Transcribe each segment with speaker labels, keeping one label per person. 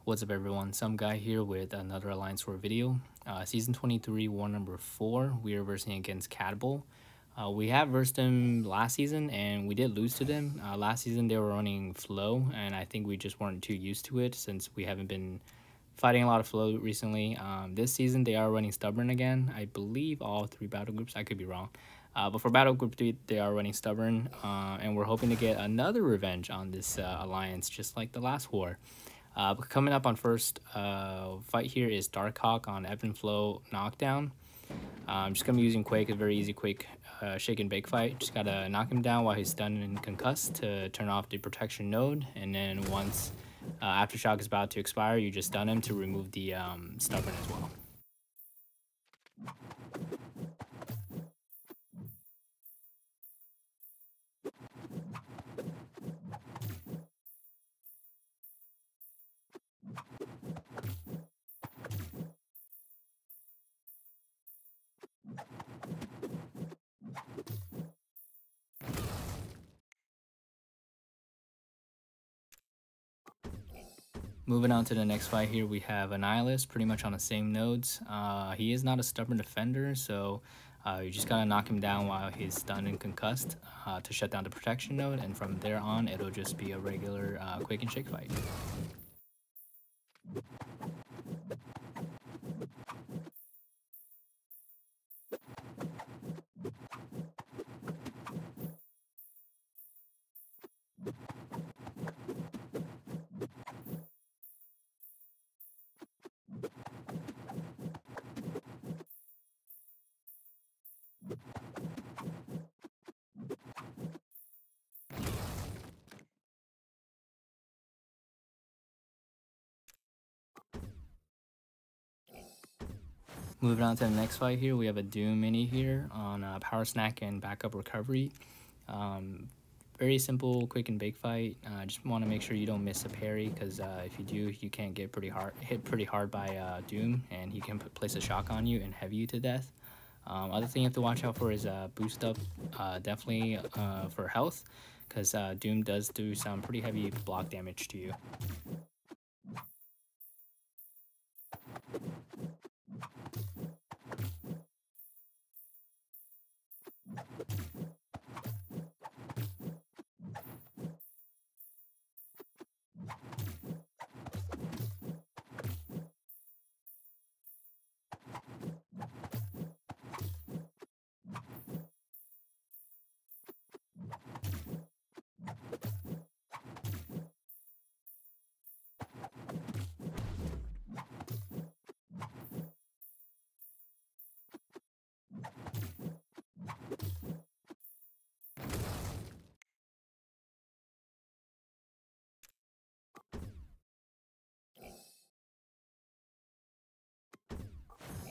Speaker 1: What's up everyone, some guy here with another Alliance War video. Season 23, war number 4, we are versing against Catbull. We have versed them last season and we did lose to them. Last season they were running flow and I think we just weren't too used to it since we haven't been fighting a lot of flow recently. This season they are running stubborn again. I believe all 3 battle groups, I could be wrong. But for battle group 3 they are running stubborn and we're hoping to get another revenge on this alliance just like the last war. Coming up on first fight here is Darkhawk on Ebb and Flow Knockdown. I'm just going to be using Quake, a very easy quick shake and bake fight. Just got to knock him down while he's stunned and concussed to turn off the protection node. And then once Aftershock is about to expire, you just stun him to remove the stubborn as well. Moving on to the next fight here, we have Annihilus, pretty much on the same nodes. He is not a stubborn defender, so you just gotta knock him down while he's stunned and concussed to shut down the protection node, and from there on, it'll just be a regular quick and shake fight. Moving on to the next fight here, we have a Doom mini here on Power Snack and Backup Recovery. Very simple, quick and bake fight. Just want to make sure you don't miss a parry, because if you do, you can get hit pretty hard by Doom, and he can place a shock on you and heavy you to death. Other thing you have to watch out for is boost up, definitely for health, because Doom does do some pretty heavy block damage to you.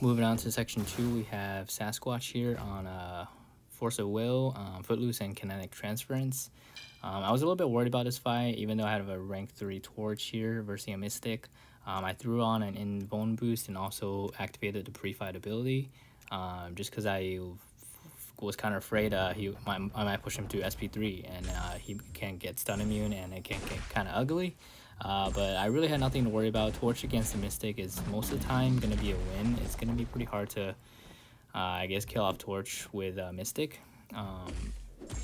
Speaker 1: Moving on to section 2, we have Sasquatch here on Force of Will, Footloose, and Kinetic Transference. I was a little bit worried about this fight, even though I had a rank 3 Torch here versus a Mystic. I threw on an Invuln boost and also activated the pre-fight ability, just because I was kind of afraid I might push him to SP3 and he can get stun immune and it can get kind of ugly. But I really had nothing to worry about. Torch against the Mystic is most of the time going to be a win. It's going to be pretty hard to, I guess, kill off Torch with Mystic.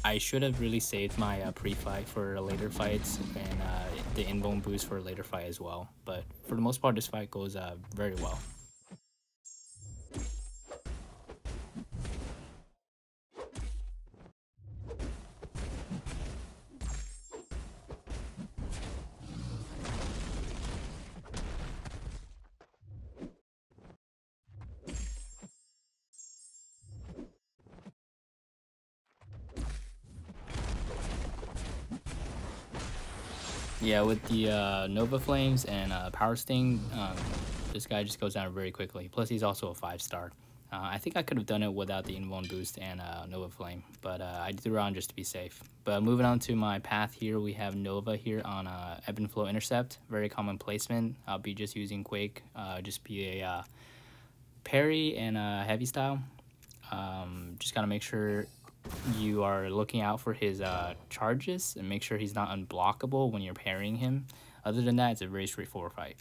Speaker 1: I should have really saved my pre-fight for later fights and the Invuln boost for a later fight as well. But for the most part, this fight goes very well. Yeah, with the Nova Flames and Power Sting, this guy just goes down very quickly. Plus, he's also a 5-star. I think I could have done it without the Invuln boost and Nova Flame, but I threw on just to be safe. But moving on to my path here, we have Nova here on Ebb and Flow Intercept. Very common placement. I'll be just using Quake, just be a parry and a heavy style. Just gotta make sure you are looking out for his charges and make sure he's not unblockable when you're parrying him. Other than that, it's a very straightforward fight.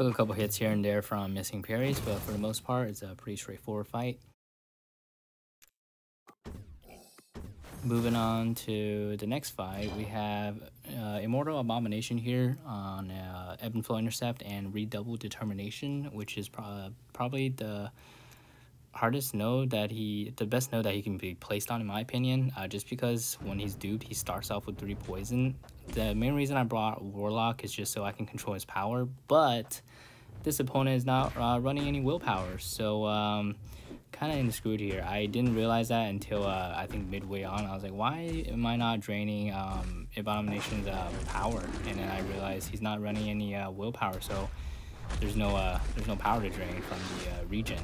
Speaker 1: Took a couple hits here and there from missing parries, but for the most part, it's a pretty straightforward fight. Moving on to the next fight, we have Immortal Abomination here on Ebb and Flow Intercept and Redoubled Determination, which is probably the hardest node the best node that he can be placed on, in my opinion, just because when he's duped, he starts off with 3 poison. The main reason I brought Warlock is just so I can control his power, but this opponent is not running any willpower, so kind of screwed here. I didn't realize that until I think midway on. I was like, why am I not draining Abomination's power? And then I realized he's not running any willpower, so there's no power to drain from the regen.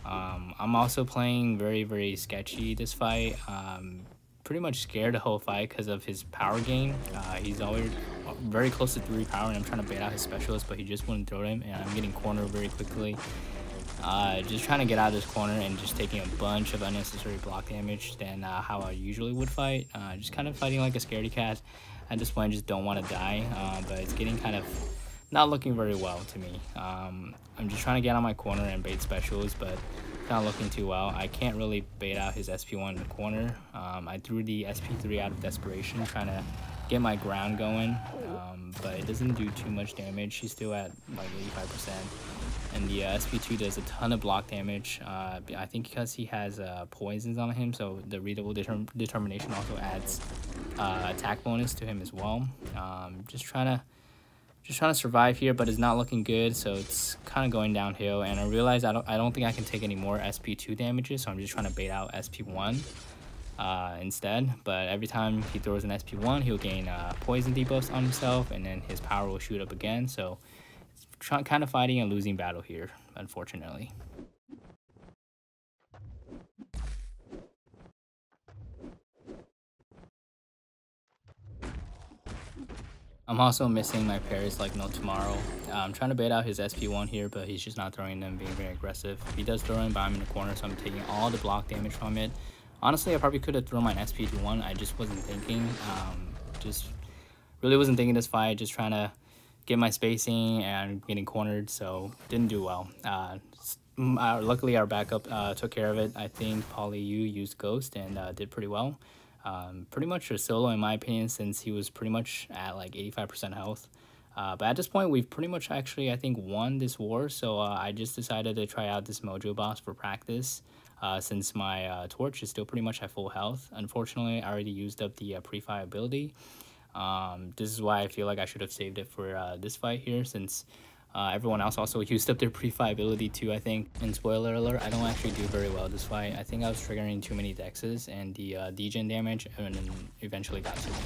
Speaker 1: I'm also playing very sketchy this fight. Pretty much scared the whole fight because of his power gain. He's always very close to 3 power, and I'm trying to bait out his specialist, but he just wouldn't throw him, and I'm getting cornered very quickly. Just trying to get out of this corner and just taking a bunch of unnecessary block damage than how I usually would fight. Just kind of fighting like a scaredy cat. At this point, I just don't want to die, but it's getting kind of not looking very well to me. I'm just trying to get on my corner and bait specials, but not looking too well. I can't really bait out his SP1 in the corner. I threw the SP3 out of desperation, trying to get my ground going, but it doesn't do too much damage. He's still at like 85%. And the SP2 does a ton of block damage. I think because he has poisons on him, so the Redouble Determination also adds attack bonus to him as well. Just trying to survive here, but it's not looking good, so it's kind of going downhill. And I realize I don't think I can take any more SP2 damages, so I'm just trying to bait out SP1 instead. But every time he throws an SP1, he'll gain poison debuffs on himself, and then his power will shoot up again. So kind of fighting a losing battle here, unfortunately. I'm also missing my parries like no tomorrow. I'm trying to bait out his SP1 here, but he's just not throwing them, being very aggressive. He does throw him, but I'm in the corner, so I'm taking all the block damage from it. Honestly, I probably could have thrown my SP1. I just wasn't thinking. Just really wasn't thinking this fight. Just trying to get my spacing and getting cornered, so didn't do well. Luckily, our backup took care of it. I think Polly Yu used Ghost and did pretty well. Pretty much a solo, in my opinion, since he was pretty much at like 85% health. But at this point, we've pretty much actually, I think, won this war, so I just decided to try out this Mojo boss for practice, since my torch is still pretty much at full health. Unfortunately, I already used up the pre-fire ability. This is why I feel like I should have saved it for this fight here, since everyone else also used up their pre-fire ability too, I think. And spoiler alert, I don't actually do very well this fight. I think I was triggering too many dexes and the degen damage, and then eventually got to me.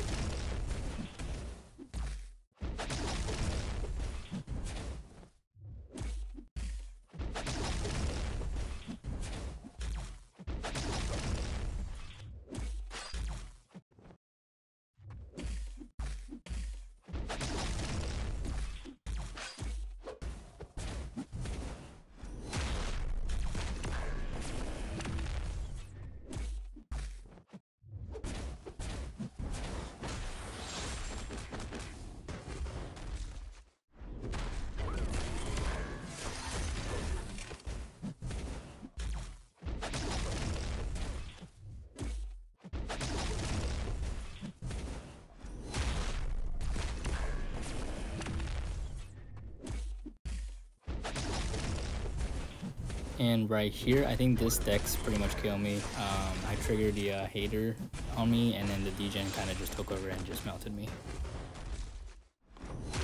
Speaker 1: And right here, I think this dex pretty much killed me. I triggered the hater on me, and then the degen kind of just took over and just melted me.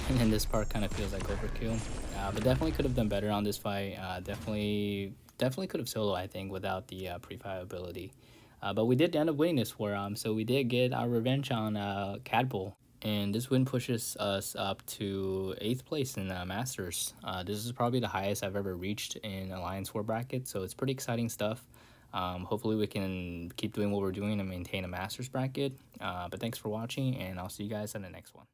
Speaker 1: And then this part kind of feels like overkill. But definitely could have done better on this fight. Definitely could have solo, I think, without the pre-fire ability. But we did end up winning this war, so we did get our revenge on Cadbull. And this win pushes us up to 8th place in Masters. This is probably the highest I've ever reached in Alliance War bracket, so it's pretty exciting stuff. Hopefully we can keep doing what we're doing and maintain a Masters bracket. But thanks for watching, and I'll see you guys in the next one.